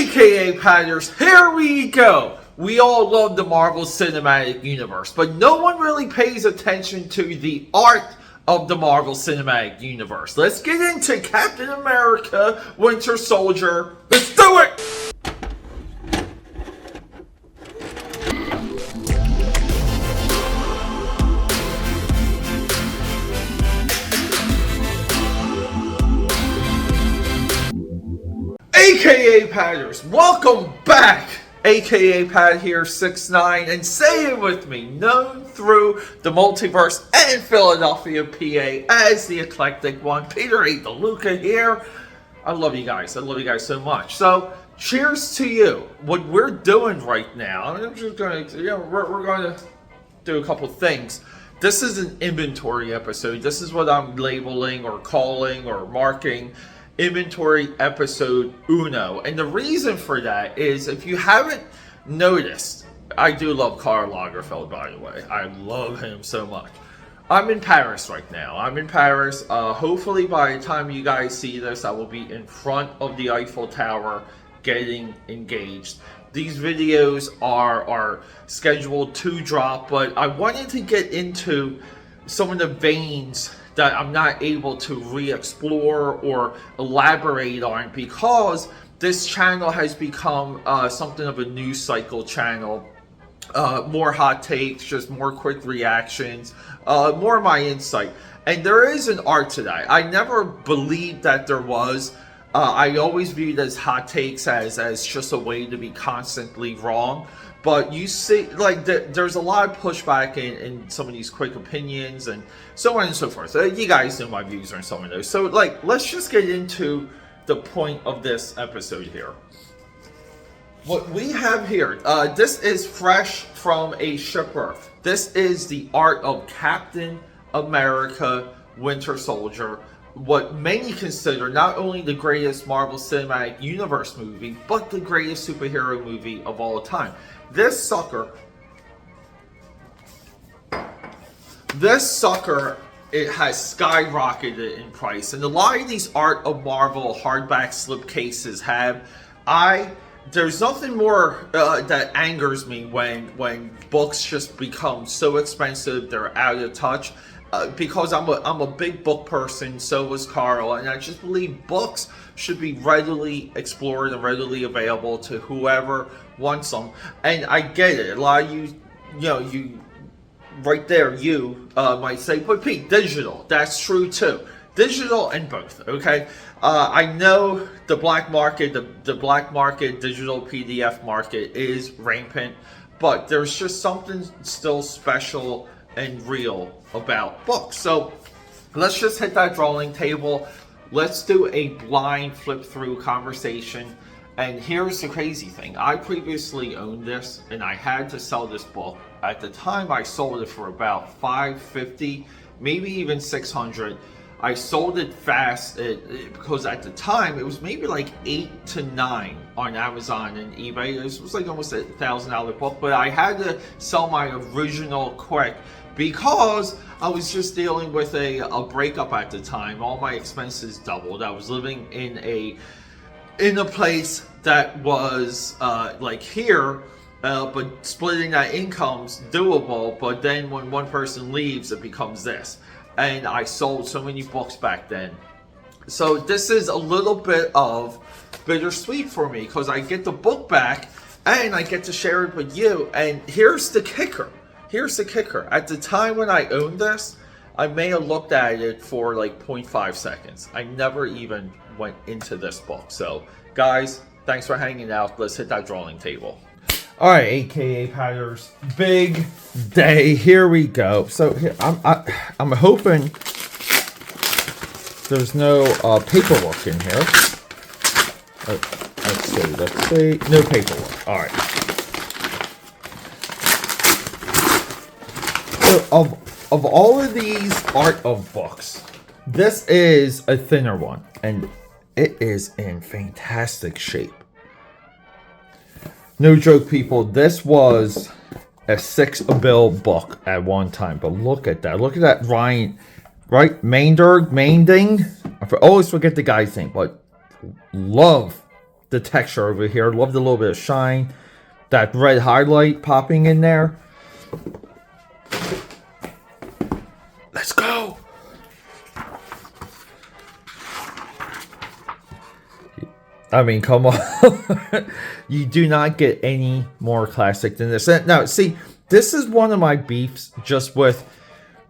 AKA Padders, here we go! We all love the Marvel Cinematic Universe, but no one really pays attention to the art of the Marvel Cinematic Universe. Let's get into Captain America, Winter Soldier. Let's do it! AKA Padders, welcome back! AKA Pad here, 6'9", and say it with me, known through the multiverse and Philadelphia, PA as the eclectic one, Peter A DeLuca here. I love you guys so much. So, cheers to you. What we're doing right now, I'm just going to, we're going to do a couple things. This is an inventory episode. This is what I'm labeling or calling or marking Inventory episode uno. And the reason for that is, if you haven't noticed, I do love Karl Lagerfeld, by the way. I love him so much. I'm in Paris right now. Hopefully by the time you guys see this, I will be in front of the Eiffel Tower getting engaged. These videos are scheduled to drop, but I wanted to get into some of the veins that I'm not able to re-explore or elaborate on, because this channel has become something of a news cycle channel. More hot takes, just more quick reactions, more of my insight. And there is an art to that. I never believed that there was. I always viewed as hot takes as just a way to be constantly wrong. But you see, like, there's a lot of pushback in some of these quick opinions and so on and so forth. You guys know my views on some of those. So, like, let's just get into the point of this episode here. What we have here, this is fresh from a shipper. This is the art of Captain America, Winter Soldier. What many consider not only the greatest Marvel Cinematic Universe movie, but the greatest superhero movie of all time. This sucker, it has skyrocketed in price, and a lot of these Art of Marvel hardback slipcases have. There's nothing more that angers me when books just become so expensive they're out of touch. Because I'm a big book person, so was Carl, and I just believe books should be readily explored and readily available to whoever wants them. And I get it. A lot of you right there, might say, but Pete, digital. That's true too. Digital and both, okay? I know the black market, the black market digital PDF market is rampant, but there's just something still special and real about books. So let's just hit that drawing table. Let's do a blind flip through conversation. And here's the crazy thing. I previously owned this and I had to sell this book. At the time I sold it for about $550, maybe even $600. I sold it fast because at the time it was maybe like $8 to $9 on Amazon and eBay. This was like almost $1,000 book, but I had to sell my original quick because I was just dealing with a breakup at the time. All my expenses doubled. I was living in a place that was like here, but splitting that income's doable. But then when one person leaves, it becomes this. And I sold so many books back then. So this is a little bit of bittersweet for me, because I get the book back and I get to share it with you. And here's the kicker. At the time when I owned this, I may have looked at it for like 0.5 seconds. I never even went into this book. So guys, thanks for hanging out. Let's hit that drawing table. All right, AKA Padders, big day. Here we go. So here, I'm hoping there's no paperwork in here. Let's see. No paperwork. All right. So of all of these art of books, this is a thinner one, and it is in fantastic shape. No joke, people, this was a $6 book at one time, but look at that. Look at that Ryan, right? Manding? I always forget the guy's name, but love the texture over here. Love the little bit of shine. That red highlight popping in there. Let's go. I mean, come on. You do not get any more classic than this. Now, see, this is one of my beefs just with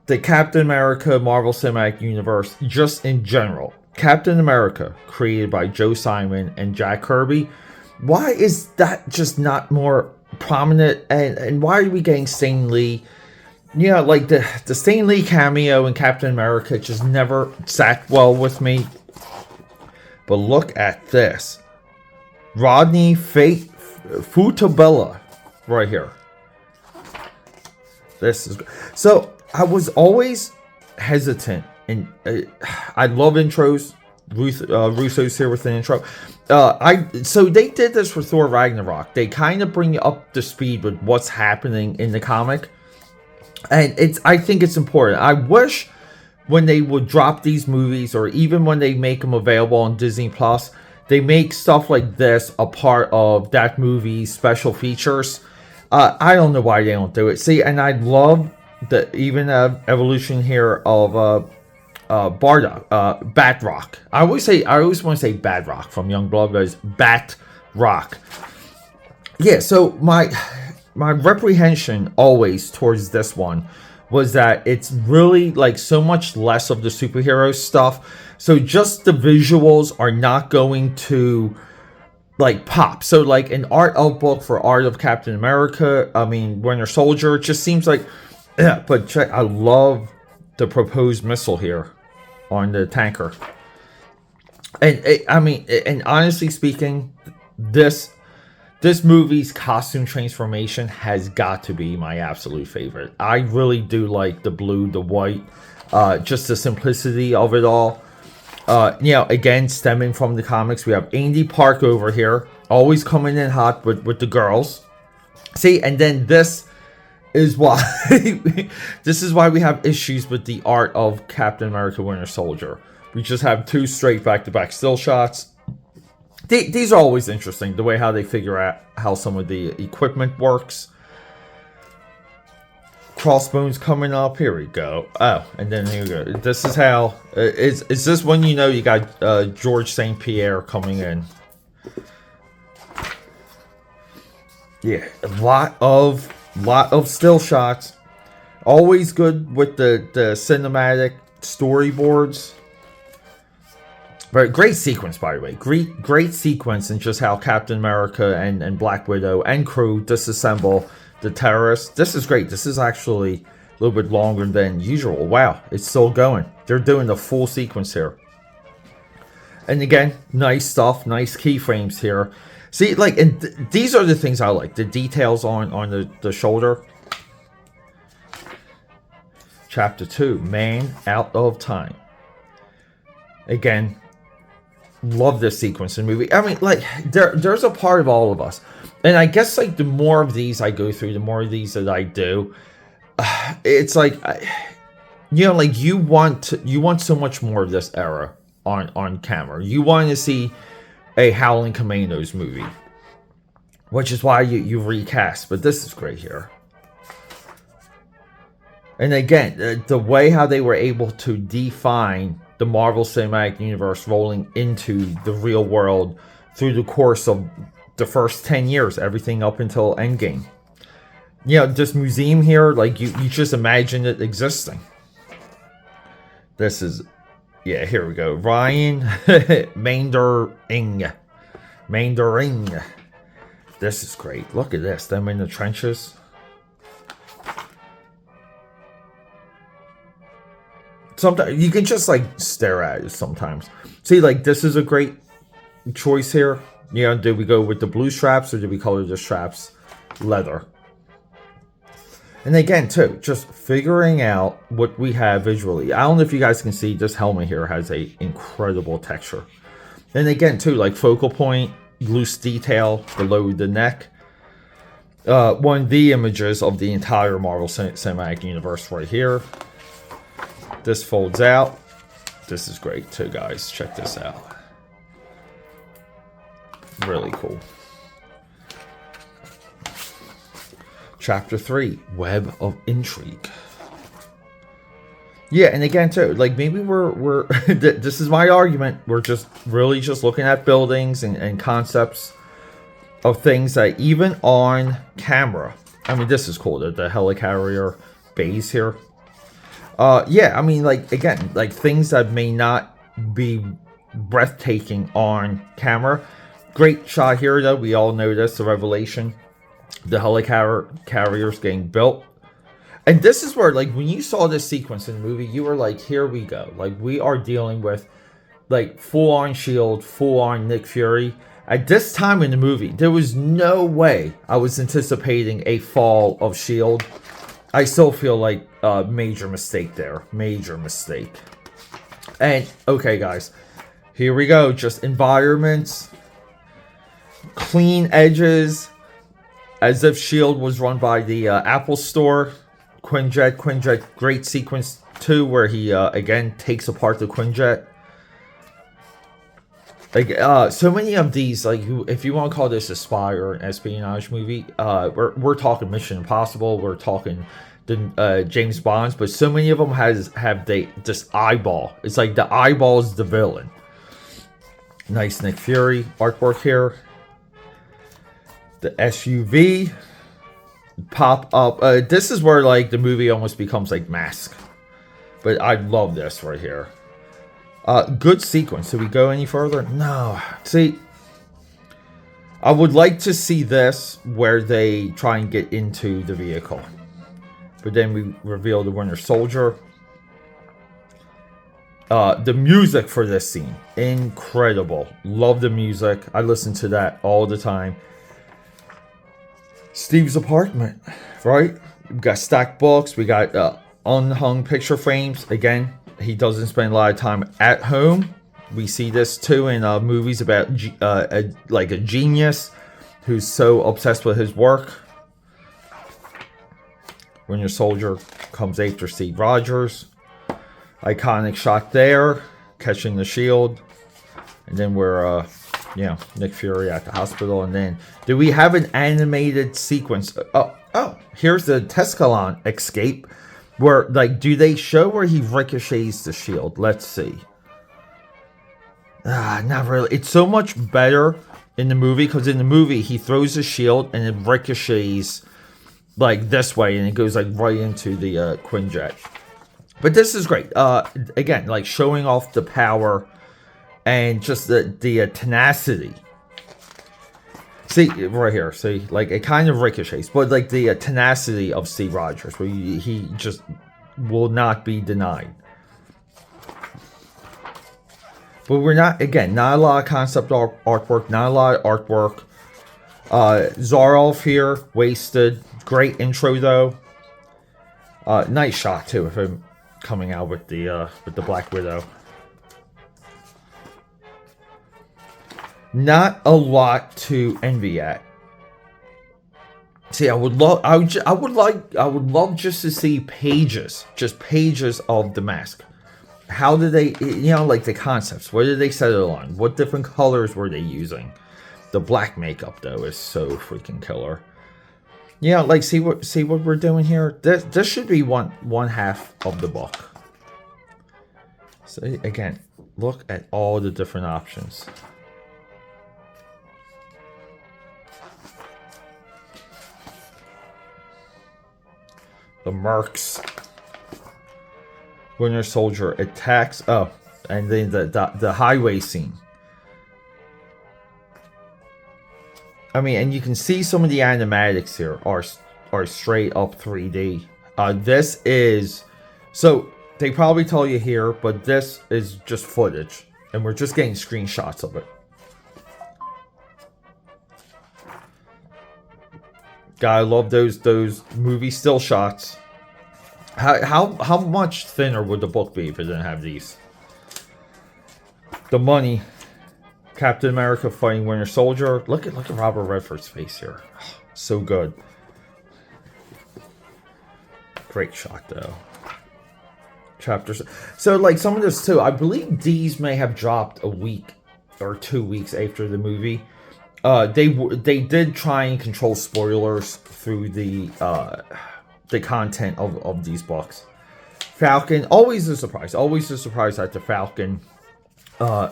the Captain America Marvel Cinematic Universe, just in general. Captain America, created by Joe Simon and Jack Kirby. Why is that just not more prominent? And why are we getting Stan Lee? You know, like the Stan Lee cameo in Captain America just never sat well with me. But look at this. Rodney Futabella right here. This is so. I was always hesitant, and I love intros. Russo's here with an intro. So they did this for Thor Ragnarok. They kind of bring you up to speed with what's happening in the comic, and I think it's important. I wish when they would drop these movies, or even when they make them available on Disney Plus, they make stuff like this a part of that movie's special features. I don't know why they don't do it. See, and I love the even evolution here of Batrock. I always want to say Badrock from Youngblood, but it's Batrock. Yeah, so my reprehension always towards this one was that it's really like so much less of the superhero stuff. So just the visuals are not going to like pop. So like an art book for Art of Captain America, I mean Winter Soldier, it just seems like, yeah. But check, I love the proposed missile here on the tanker. And I mean, and honestly speaking, this movie's costume transformation has got to be my absolute favorite. I really do like the blue, the white, just the simplicity of it all. You know, again, stemming from the comics, we have Andy Park over here, always coming in hot with the girls. See, and then this is why we have issues with the art of Captain America Winter Soldier. We just have two straight back-to-back still shots. These are always interesting, the way how they figure out how some of the equipment works. Crossbones coming up. Here we go. Oh, and then here we go. This is how. Is this when you know you got George St. Pierre coming in? Yeah, a lot of still shots. Always good with the cinematic storyboards. But great sequence, by the way. Great sequence in just how Captain America and Black Widow and crew disassemble the terrorists. This is great. This is actually a little bit longer than usual. Wow, it's still going. They're doing the full sequence here. And again, nice stuff. Nice keyframes here. See, like, and these are the things I like. The details on the shoulder. Chapter 2, Man Out of Time. Again, love this sequence in the movie. I mean, like, there's a part of all of us. And I guess, like, the more of these I go through, the more of these that I do, it's like, you know, like, you want so much more of this era on camera. You want to see a Howling Commandos movie, which is why you recast. But this is great here. And again, the way how they were able to define the Marvel Cinematic Universe rolling into the real world through the course of the first 10 years, everything up until Endgame. You know, this museum here, like, you just imagine it existing. This is, yeah, here we go. Ryan Mandering. This is great. Look at this. Them in the trenches. Sometimes you can just like stare at it sometimes. See, like, this is a great choice here. You know, did we go with the blue straps or did we color the straps leather? And again, too, just figuring out what we have visually. I don't know if you guys can see, this helmet here has a incredible texture. And again, too, like, focal point, loose detail below the neck. One of the images of the entire Marvel Cinematic Universe right here. This folds out. This is great too, guys. Check this out. Really cool. Chapter 3, Web of Intrigue. Yeah, and again too, like maybe we're this is my argument. We're just really just looking at buildings and concepts of things that even on camera. I mean, this is cool. The helicarrier bays here. Yeah, I mean, like again, like things that may not be breathtaking on camera. Great shot here, though. We all know this, the revelation. The helicarriers getting built. And this is where, like, when you saw this sequence in the movie, you were like, here we go. Like, we are dealing with, like, full-on S.H.I.E.L.D., full-on Nick Fury. At this time in the movie, there was no way I was anticipating a fall of S.H.I.E.L.D. I still feel like a major mistake there. Major mistake. And, okay, guys. Here we go. Just environments. Clean edges. As if S.H.I.E.L.D. was run by the Apple Store. Quinjet, great sequence too, where he again takes apart the Quinjet. Like so many of these, like if you want to call this a spy or an espionage movie, we're talking Mission Impossible, we're talking the James Bonds, but so many of them have this eyeball. It's like the eyeball is the villain. Nice Nick Fury artwork here. The SUV. Pop up. This is where like the movie almost becomes like Mask, but I love this right here. Good sequence. Do we go any further? No. See, I would like to see this where they try and get into the vehicle, but then we reveal the Winter Soldier. The music for this scene, incredible. Love the music. I listen to that all the time. Steve's apartment, right? We got stacked books. We got unhung picture frames. Again, he doesn't spend a lot of time at home. We see this too in movies about like a genius who's so obsessed with his work. When your soldier comes after Steve Rogers. Iconic shot there, catching the shield. And then we're Nick Fury at the hospital, and then do we have an animated sequence? Oh, here's the Tescalon escape, where like do they show where he ricochets the shield? Let's see. Not really. It's so much better in the movie because in the movie he throws the shield and it ricochets like this way, and it goes like right into the Quinjet. But this is great. Again, like showing off the power. And just the tenacity. See, right here. See, like it kind of ricochets. But like the tenacity of Steve Rogers. Where he just will not be denied. But we're not, again, not a lot of concept artwork. Not a lot of artwork. Zarov here, wasted. Great intro though. Nice shot too of him coming out with the Black Widow. Not a lot to envy at. See, I would love just to see pages of the mask. How did they, like the concepts? What did they settle on? What different colors were they using? The black makeup though is so freaking killer. Like see what we're doing here. This should be one half of the book. So again, look at all the different options. The Mercs. Winter Soldier attacks. Oh, and then the highway scene. I mean, and you can see some of the animatics here are straight up 3D. This is, so they probably tell you here, but this is just footage, and we're just getting screenshots of it. Gotta love those movie still shots. How much thinner would the book be if it didn't have these? The money. Captain America fighting Winter Soldier. Look at Robert Redford's face here. So good. Great shot though. Chapters. So like some of this too, I believe these may have dropped a week or 2 weeks after the movie. They did try and control spoilers through the content of these books. Falcon, always a surprise that the Falcon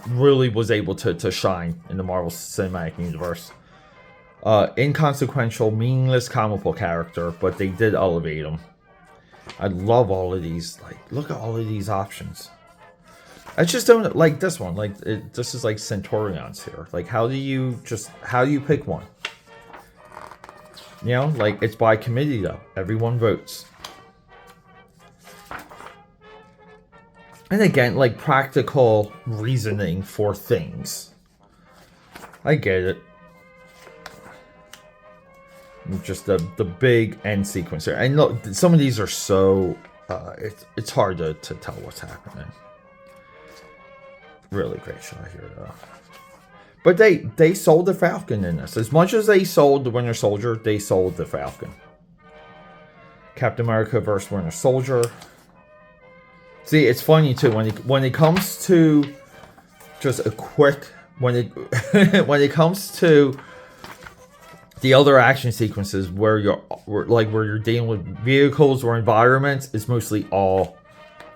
really was able to shine in the Marvel Cinematic Universe. Inconsequential, meaningless comic book character, but they did elevate him. I love all of these. Like, look at all of these options. I just don't like this one. Like, this is like Centurions here. Like, how do you pick one? You know, like, it's by committee though. Everyone votes. And again, like, practical reasoning for things. I get it. Just the big end sequence here. And look, some of these are so... it's hard to tell what's happening. Really great shot here, though. But they sold the Falcon in this. As much as they sold the Winter Soldier, they sold the Falcon. Captain America versus Winter Soldier. See, it's funny too when it comes to just a quick when it comes to the other action sequences where you're dealing with vehicles or environments, it's mostly all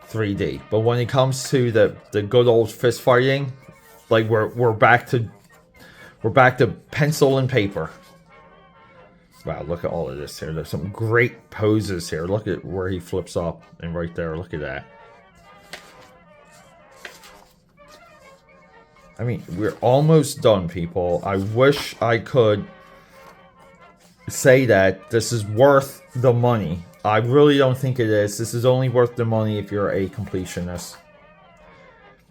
3D. But when it comes to the good old fist fighting, like we're back to pencil and paper. Wow, look at all of this here. There's some great poses here. Look at where he flips up and right there. Look at that. I mean, we're almost done, people. I wish I could say that this is worth the money. I really don't think it is. This is only worth the money if you're a completionist.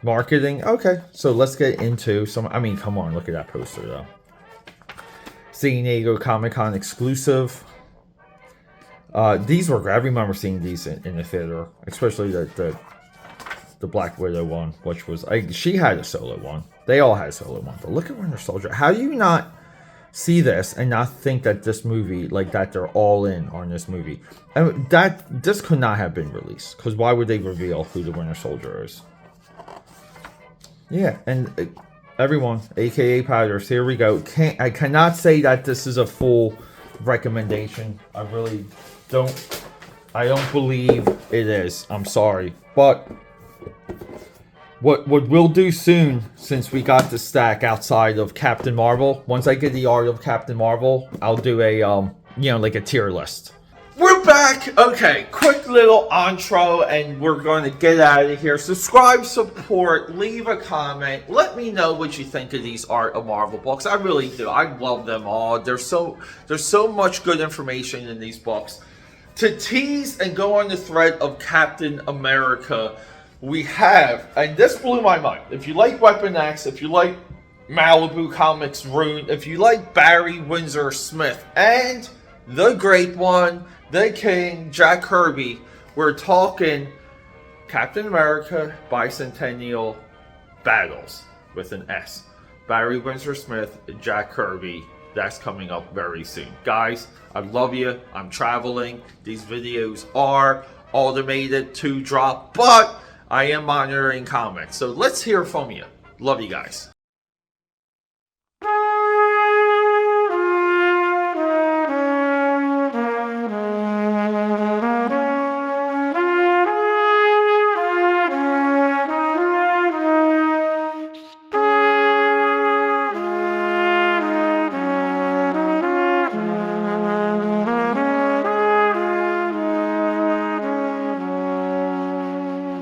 Marketing, okay. So let's get into some. I mean, come on, look at that poster though. San Diego Comic-Con exclusive. These were great. I remember seeing these in the theater, especially the Black Widow one, which was she had a solo one. They all had a solo one. But look at Winter Soldier. How do you not see this and not think that this movie, like that, they're all in on this movie? I mean, this could not have been released, because why would they reveal who the Winter Soldier is? Yeah, and everyone, aka Powders, here we go. I cannot say that this is a full recommendation. I really don't. I don't believe it is. I'm sorry, but what we'll do soon, since we got the stack outside of Captain Marvel, once I get the art of Captain Marvel, I'll do a like a tier list. We're back. Okay, quick little intro, and we're going to get out of here. Subscribe, support, leave a comment. Let me know what you think of these Art of Marvel books. I really do. I love them all. There's so much good information in these books. To tease and go on the thread of Captain America, we have, and this blew my mind. If you like Weapon X, if you like Malibu Comics Rune, if you like Barry Windsor Smith, and the great one, the King, Jack Kirby, we're talking Captain America Bicentennial Battles with an S. Barry Windsor Smith, Jack Kirby. That's coming up very soon. Guys, I love you. I'm traveling. These videos are automated to drop, but I am monitoring comments. So let's hear from you. Love you guys.